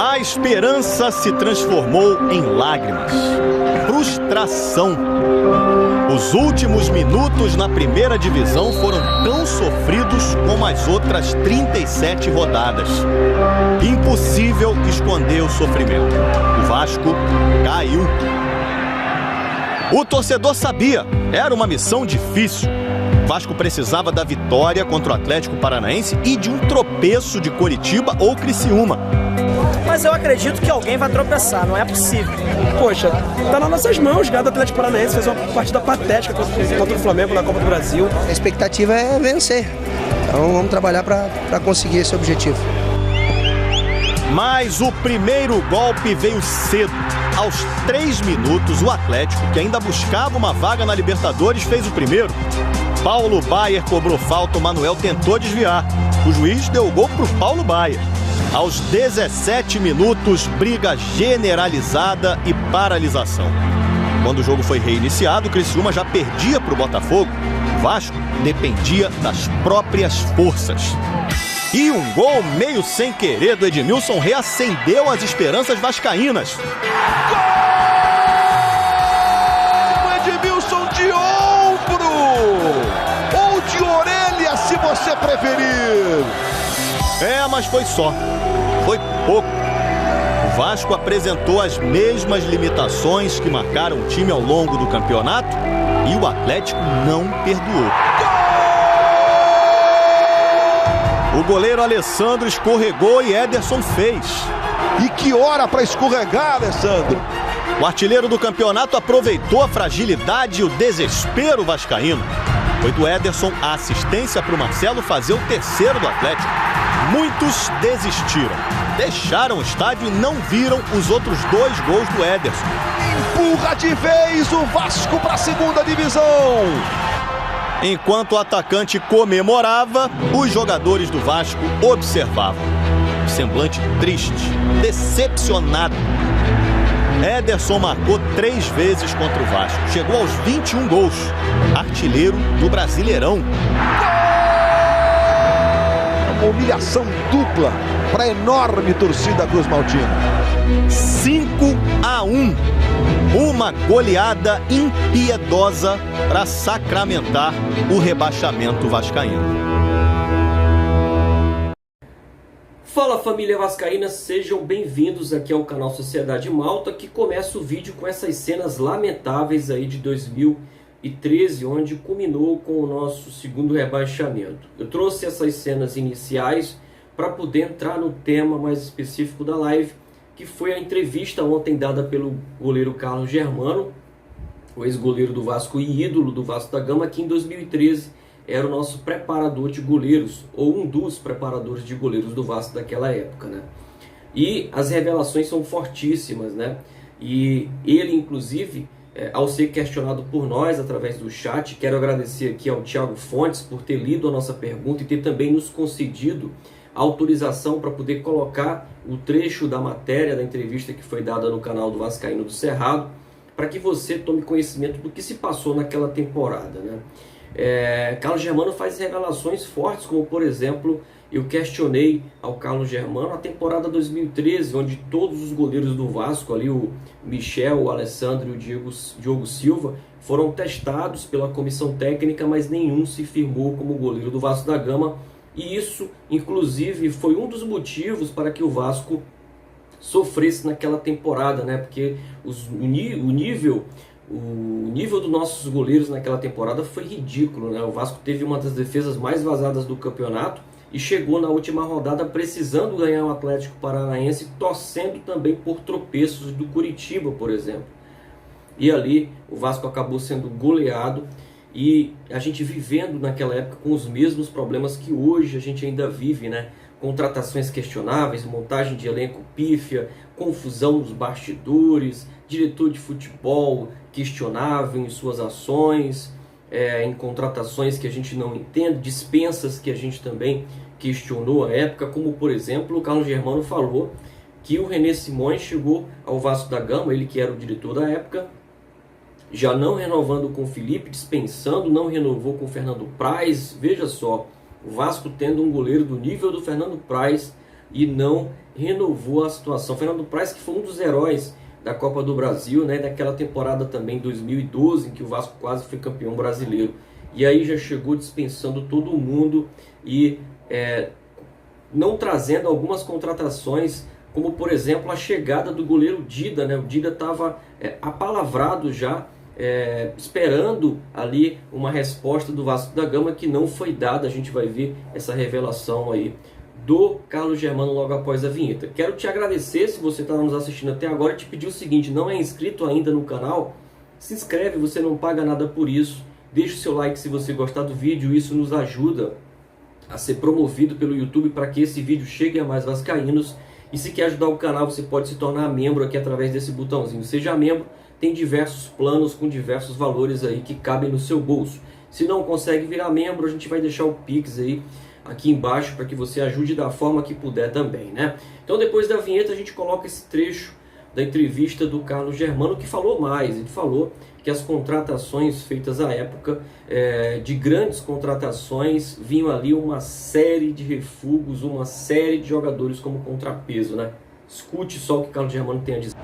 A esperança se transformou em lágrimas, frustração. Os últimos minutos na primeira divisão foram tão sofridos como as outras 37 rodadas. Impossível esconder o sofrimento. O Vasco caiu. O torcedor sabia, era uma missão difícil. O Vasco precisava da vitória contra o Atlético Paranaense e de um tropeço de Coritiba ou Criciúma. Mas eu acredito que alguém vai tropeçar, não é possível. Poxa, tá nas nossas mãos, o Atlético Paranaense fez uma partida patética contra o Flamengo na Copa do Brasil. A expectativa é vencer, então vamos trabalhar para conseguir esse objetivo. Mas o primeiro golpe veio cedo. Aos 3 minutos, o Atlético, que ainda buscava uma vaga na Libertadores, fez o primeiro. Paulo Baier cobrou falta, o Manuel tentou desviar. O juiz deu o gol para o Paulo Baier. Aos 17 minutos, briga generalizada e paralisação. Quando o jogo foi reiniciado, o Criciúma já perdia para o Botafogo. O Vasco dependia das próprias forças. E um gol meio sem querer do Edmilson reacendeu as esperanças vascaínas. Gol! Edmilson de ombro! Ou de orelha, se você preferir. Mas foi só. Foi pouco. O Vasco apresentou as mesmas limitações que marcaram o time ao longo do campeonato e o Atlético não perdoou. O goleiro Alessandro escorregou e Ederson fez. E que hora para escorregar, Alessandro! O artilheiro do campeonato aproveitou a fragilidade e o desespero vascaíno. Foi do Ederson a assistência para o Marcelo fazer o terceiro do Atlético. Muitos desistiram, deixaram o estádio e não viram os outros 2 gols do Ederson. Empurra de vez o Vasco para a segunda divisão. Enquanto o atacante comemorava, os jogadores do Vasco observavam. Semblante triste, decepcionado. Ederson marcou 3 vezes contra o Vasco. Chegou aos 21 gols. Artilheiro do Brasileirão. Uma humilhação dupla para a enorme torcida Cruz Maltina. 5-1. Uma goleada impiedosa para sacramentar o rebaixamento vascaíno. Fala família vascaína, sejam bem-vindos aqui ao canal Sociedade Malta, que começa o vídeo com essas cenas lamentáveis aí de 2013, onde culminou com o nosso segundo rebaixamento. Eu trouxe essas cenas iniciais para poder entrar no tema mais específico da live, que foi a entrevista ontem dada pelo goleiro Carlos Germano, o ex-goleiro do Vasco e ídolo do Vasco da Gama, que em 2013 era o nosso preparador de goleiros, ou um dos preparadores de goleiros do Vasco daquela época, né? E as revelações são fortíssimas, né? E ele, inclusive, ao ser questionado por nós através do chat, quero agradecer aqui ao Thiago Fontes por ter lido a nossa pergunta e ter também nos concedido autorização para poder colocar o trecho da matéria da entrevista que foi dada no canal do Vascaíno do Cerrado, para que você tome conhecimento do que se passou naquela temporada, né? Carlos Germano faz revelações fortes, como por exemplo, eu questionei ao Carlos Germano a temporada 2013, onde todos os goleiros do Vasco, ali o Michel, o Alessandro e o Diogo Silva, foram testados pela comissão técnica, mas nenhum se firmou como goleiro do Vasco da Gama. E isso, inclusive, foi um dos motivos para que o Vasco sofresse naquela temporada, né? Porque o nível dos nossos goleiros naquela temporada foi ridículo, né? O Vasco teve uma das defesas mais vazadas do campeonato e chegou na última rodada precisando ganhar o Atlético Paranaense, torcendo também por tropeços do Coritiba, por exemplo. E ali o Vasco acabou sendo goleado. E a gente vivendo naquela época com os mesmos problemas que hoje a gente ainda vive, né? Contratações questionáveis, montagem de elenco pífia, confusão nos bastidores, diretor de futebol questionável em suas ações, em contratações que a gente não entende, dispensas que a gente também questionou à época, como por exemplo o Carlos Germano falou que o René Simões chegou ao Vasco da Gama, ele que era o diretor da época, já não renovando com o Felipe, dispensando, não renovou com o Fernando Praz. Veja só, o Vasco tendo um goleiro do nível do Fernando Praz e não renovou a situação. Fernando Praz, que foi um dos heróis da Copa do Brasil, né, daquela temporada também 2012, em que o Vasco quase foi campeão brasileiro. E aí já chegou dispensando todo mundo e não trazendo algumas contratações, como por exemplo a chegada do goleiro Dida, né? O Dida estava apalavrado já, esperando ali uma resposta do Vasco da Gama que não foi dada. A gente vai ver essa revelação aí do Carlos Germano logo após a vinheta. Quero te agradecer se você está nos assistindo até agora e te pedir o seguinte: não é inscrito ainda no canal? Se inscreve, você não paga nada por isso. Deixe o seu like se você gostar do vídeo, isso nos ajuda a ser promovido pelo YouTube para que esse vídeo chegue a mais vascaínos. E se quer ajudar o canal, você pode se tornar membro aqui através desse botãozinho. Seja membro, tem diversos planos com diversos valores aí que cabem no seu bolso. Se não consegue virar membro, a gente vai deixar o Pix aí aqui embaixo para que você ajude da forma que puder também, né? Então depois da vinheta a gente coloca esse trecho da entrevista do Carlos Germano, que falou mais. Ele falou que as contratações feitas à época, de grandes contratações, vinham ali uma série de refugos, uma série de jogadores como contrapeso, né? Escute só o que Carlos Germano tem a dizer.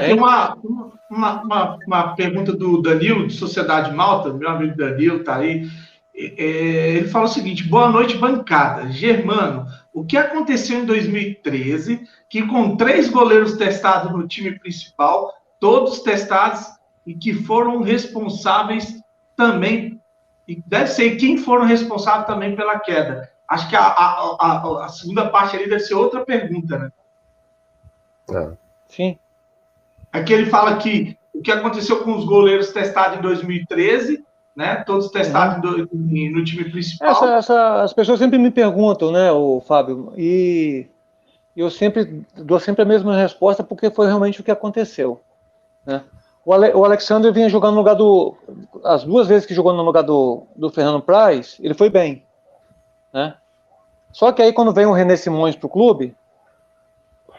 Tem uma pergunta do Danilo, de Sociedade Malta, meu amigo Danilo está aí. Ele fala o seguinte: boa noite, bancada. Germano, o que aconteceu em 2013, que com 3 goleiros testados no time principal, todos testados e que foram responsáveis também, e deve ser quem foram responsáveis também pela queda? Acho que a segunda parte ali deve ser outra pergunta, né? Sim. Aqui ele fala que o que aconteceu com os goleiros testados em 2013, né? Todos testados no time principal. As pessoas sempre me perguntam, né, o Fábio, e eu dou sempre a mesma resposta, porque foi realmente o que aconteceu, né? O Alexandre vinha jogando no lugar as 2 vezes que jogou no lugar do Fernando Praz, ele foi bem, né? Só que aí quando vem o René Simões para o clube,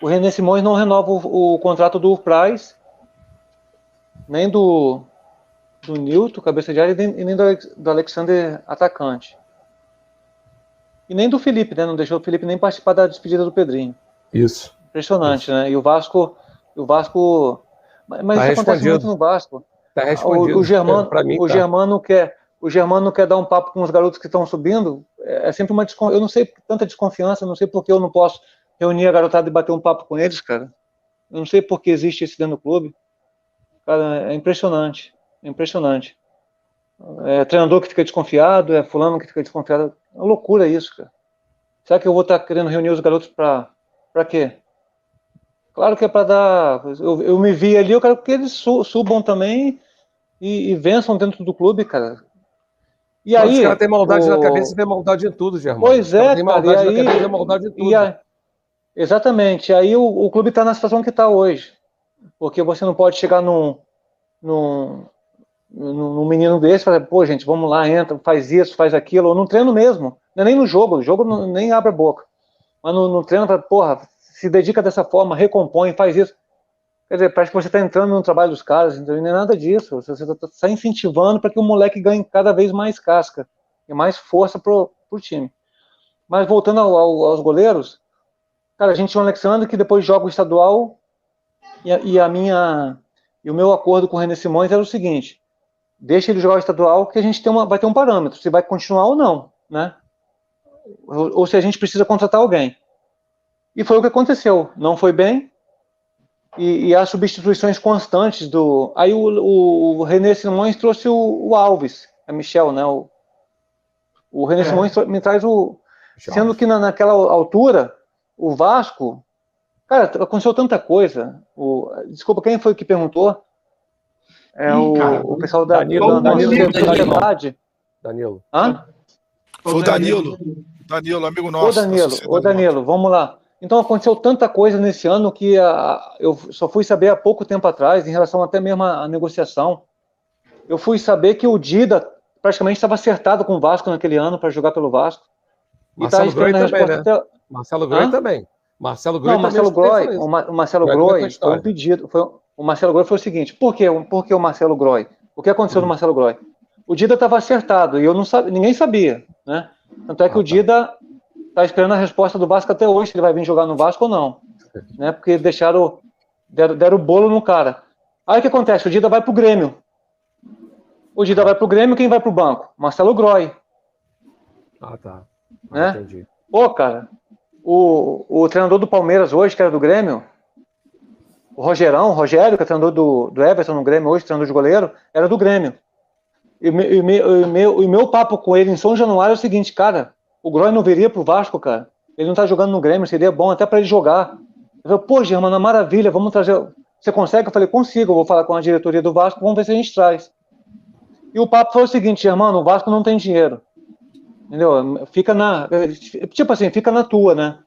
o René Simões não renova o contrato do Praz, nem do Nilton, cabeça de área, e nem do Alexander, atacante. E nem do Felipe, né? Não deixou o Felipe nem participar da despedida do Pedrinho. Isso. Impressionante, isso. Né? E o Vasco... Mas tá, isso acontece muito no Vasco. Tá respondido. O Germano quer dar um papo com os garotos que estão subindo. É sempre uma desconfiança. Eu não sei tanta desconfiança, não sei porque eu não posso reunir a garotada e bater um papo com eles, cara. Eu não sei por que existe isso dentro do clube. Cara, é impressionante. É impressionante. É treinador que fica desconfiado, é fulano que fica desconfiado. É uma loucura isso, cara. Será que eu vou estar querendo reunir os garotos pra quê? Claro que é para dar... Eu me vi ali, eu quero que eles subam também e vençam dentro do clube, cara. E aí... Os caras têm maldade na cabeça e tem maldade em tudo, Germano. Pois é, tem maldade na cabeça e tem maldade em tudo. Exatamente. Aí o clube está na situação que está hoje. Porque você não pode chegar num menino desse e falar, pô, gente, vamos lá, entra, faz isso, faz aquilo. Ou no treino mesmo. Não é nem no jogo. O jogo nem abre a boca. Mas no treino, porra, se dedica dessa forma, recompõe, faz isso. Quer dizer, parece que você está entrando no trabalho dos caras, então não é nada disso. Você está incentivando para que o moleque ganhe cada vez mais casca e mais força pro time. Mas voltando aos goleiros, cara, a gente tinha um Alexandre que depois joga o estadual e o meu acordo com o René Simões era o seguinte: deixa ele jogar o estadual que a gente vai ter um parâmetro, se vai continuar ou não, né? Ou se a gente precisa contratar alguém. E foi o que aconteceu. Não foi bem. E as substituições constantes do... Aí o René Simões trouxe o Alves, a Michel, né? O René Simões me traz o... Sendo que naquela altura, o Vasco... Cara, aconteceu tanta coisa. Desculpa, quem foi que perguntou? O pessoal da sociedade. Danilo. Hã? Foi o Danilo. Danilo, amigo nosso. Ô Danilo, vamos lá. Então aconteceu tanta coisa nesse ano que eu só fui saber há pouco tempo atrás, em relação até mesmo à negociação. Eu fui saber que o Dida praticamente estava acertado com o Vasco naquele ano para jogar pelo Vasco. Marcelo Groi também, né? Marcelo Groi também. Marcelo Groi. Não, o Marcelo Groi, o Marcelo Groi foi um pedido. O Marcelo Groi foi o seguinte: por que o Marcelo Groi? O que aconteceu no Marcelo Groi? O Dida estava acertado e eu não sabia, ninguém sabia, né? Tanto é que o Dida está esperando a resposta do Vasco até hoje, se ele vai vir jogar no Vasco ou não, né? Porque deram o bolo no cara. Aí o que acontece? O Dida vai pro Grêmio. O Dida vai pro Grêmio, quem vai pro banco? Marcelo Groi. Ah, tá. Né? Entendi. Pô, cara, o treinador do Palmeiras hoje, que era do Grêmio, o Rogério, que é treinador do Everton no Grêmio hoje, treinador de goleiro, era do Grêmio. E o meu papo com ele em São Januário é o seguinte, cara, o Groi não viria pro Vasco, cara. Ele não tá jogando no Grêmio, seria bom até para ele jogar. Eu falei, pô, Germano, maravilha, vamos trazer. Você consegue? Eu falei, consigo, eu vou falar com a diretoria do Vasco, vamos ver se a gente traz. E o papo foi o seguinte, Germano, o Vasco não tem dinheiro. Entendeu? Fica tipo assim, fica na tua, né?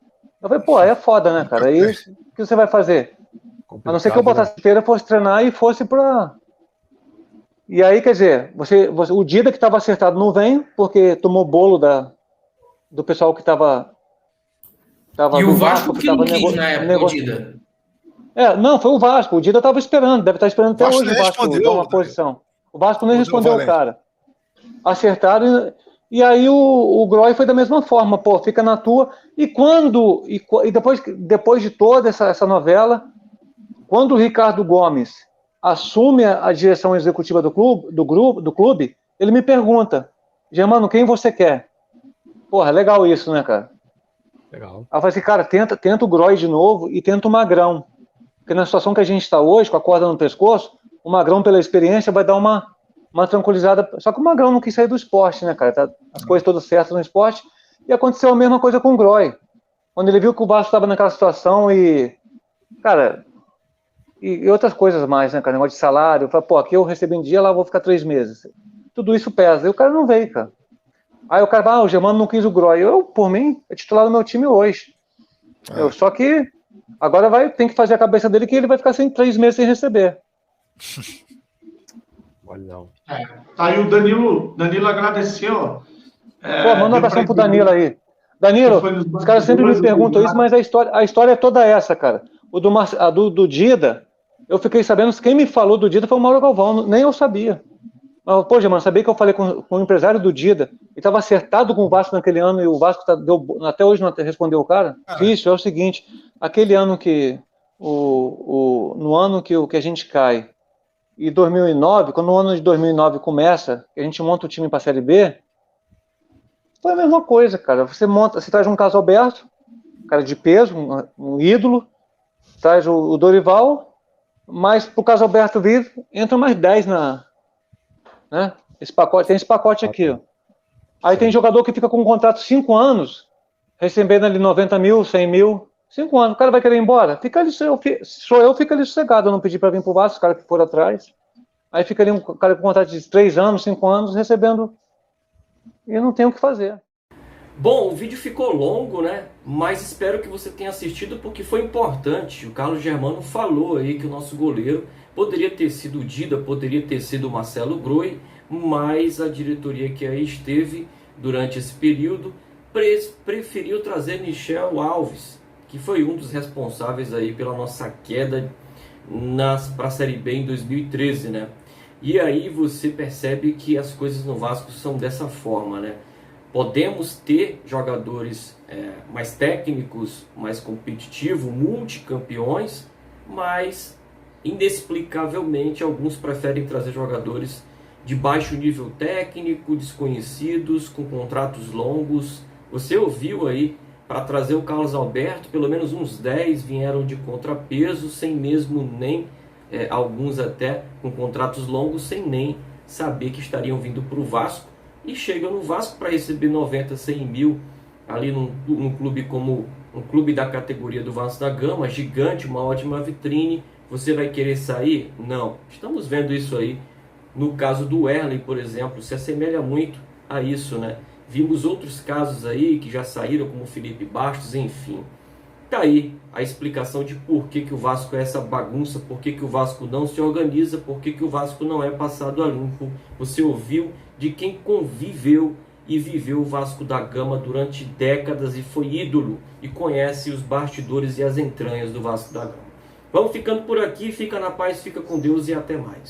Eu falei, pô, aí é foda, né, cara? Aí o que você vai fazer? A não ser que eu botasse feira, fosse treinar e fosse pra... E aí, quer dizer, o Dida que estava acertado não vem, porque tomou bolo do pessoal que estava e o Vasco que não quis na época, o Dida? Não, foi o Vasco. O Dida estava esperando, deve estar esperando até hoje o Vasco dar uma posição. O Vasco nem respondeu o cara. Acertaram e aí o Groi foi da mesma forma, pô, fica na tua. E depois de toda essa novela, quando o Ricardo Gomes assume a direção executiva do clube, ele me pergunta, Germano, quem você quer? Porra, legal isso, né, cara? Legal. Aí eu falei assim, cara, tenta o Groi de novo e tenta o Magrão. Porque na situação que a gente está hoje, com a corda no pescoço, o Magrão, pela experiência, vai dar uma tranquilizada. Só que o Magrão não quis sair do esporte, né, cara? Tá as coisas todas certas no esporte. E aconteceu a mesma coisa com o Groi. Quando ele viu que o Vasco estava naquela situação cara... E outras coisas mais, né, cara? Negócio de salário. Eu falei, pô, aqui eu recebi em dia, lá eu vou ficar 3 meses. Tudo isso pesa. E o cara não veio, cara. Aí o cara, o Germano não quis o Groi. Por mim, é titular do meu time hoje. Só que agora tem que fazer a cabeça dele que ele vai ficar 3 meses sem receber. Olha não. Aí o Danilo agradeceu. Pô, manda um abração pro Danilo aí. Danilo, os caras sempre me perguntam isso, mas a história é toda essa, cara. Do Dida, eu fiquei sabendo, quem me falou do Dida foi o Mauro Galvão, nem eu sabia. Mas, pô, Germano, sabia que eu falei com o empresário do Dida, ele estava acertado com o Vasco naquele ano e o Vasco até hoje não respondeu o cara? Isso, é o seguinte, aquele ano que, no ano que a gente cai, e 2009, quando o ano de 2009 começa, que a gente monta o time para a Série B, foi a mesma coisa, cara. Você traz um Carlos Alberto, cara de peso, um ídolo, traz o Dorival, mas pro Carlos Alberto vir, entra mais 10 né? Tem esse pacote aqui, ó. Aí tem jogador que fica com um contrato 5 anos, recebendo ali 90 mil, 100 mil, 5 anos, o cara vai querer ir embora? Fica ali, fica ali sossegado, eu não pedi para vir pro Vasco, os caras que foram atrás. Aí fica ali um cara com contrato de 3 anos, 5 anos, recebendo, e não tem o que fazer. Bom, o vídeo ficou longo, né? Mas espero que você tenha assistido porque foi importante. O Carlos Germano falou aí que o nosso goleiro poderia ter sido o Dida, poderia ter sido o Marcelo Groi, mas a diretoria que aí esteve durante esse período preferiu trazer Michel Alves, que foi um dos responsáveis aí pela nossa queda para a Série B em 2013, né? E aí você percebe que as coisas no Vasco são dessa forma, né? Podemos ter jogadores mais técnicos, mais competitivos, multicampeões, mas inexplicavelmente alguns preferem trazer jogadores de baixo nível técnico, desconhecidos, com contratos longos. Você ouviu aí, para trazer o Carlos Alberto, pelo menos uns 10 vieram de contrapeso, sem mesmo nem, alguns até com contratos longos, sem nem saber que estariam vindo para o Vasco. E chegam no Vasco para receber 90, 100 mil, ali num clube como um clube da categoria do Vasco da Gama, gigante, uma ótima vitrine. Você vai querer sair? Não. Estamos vendo isso aí. No caso do Erley, por exemplo, se assemelha muito a isso, né? Vimos outros casos aí que já saíram, como o Felipe Bastos, enfim. Tá aí a explicação de por que o Vasco é essa bagunça, por que o Vasco não se organiza, por que o Vasco não é passado a limpo. Você ouviu de quem conviveu e viveu o Vasco da Gama durante décadas e foi ídolo e conhece os bastidores e as entranhas do Vasco da Gama. Vamos ficando por aqui, fica na paz, fica com Deus e até mais.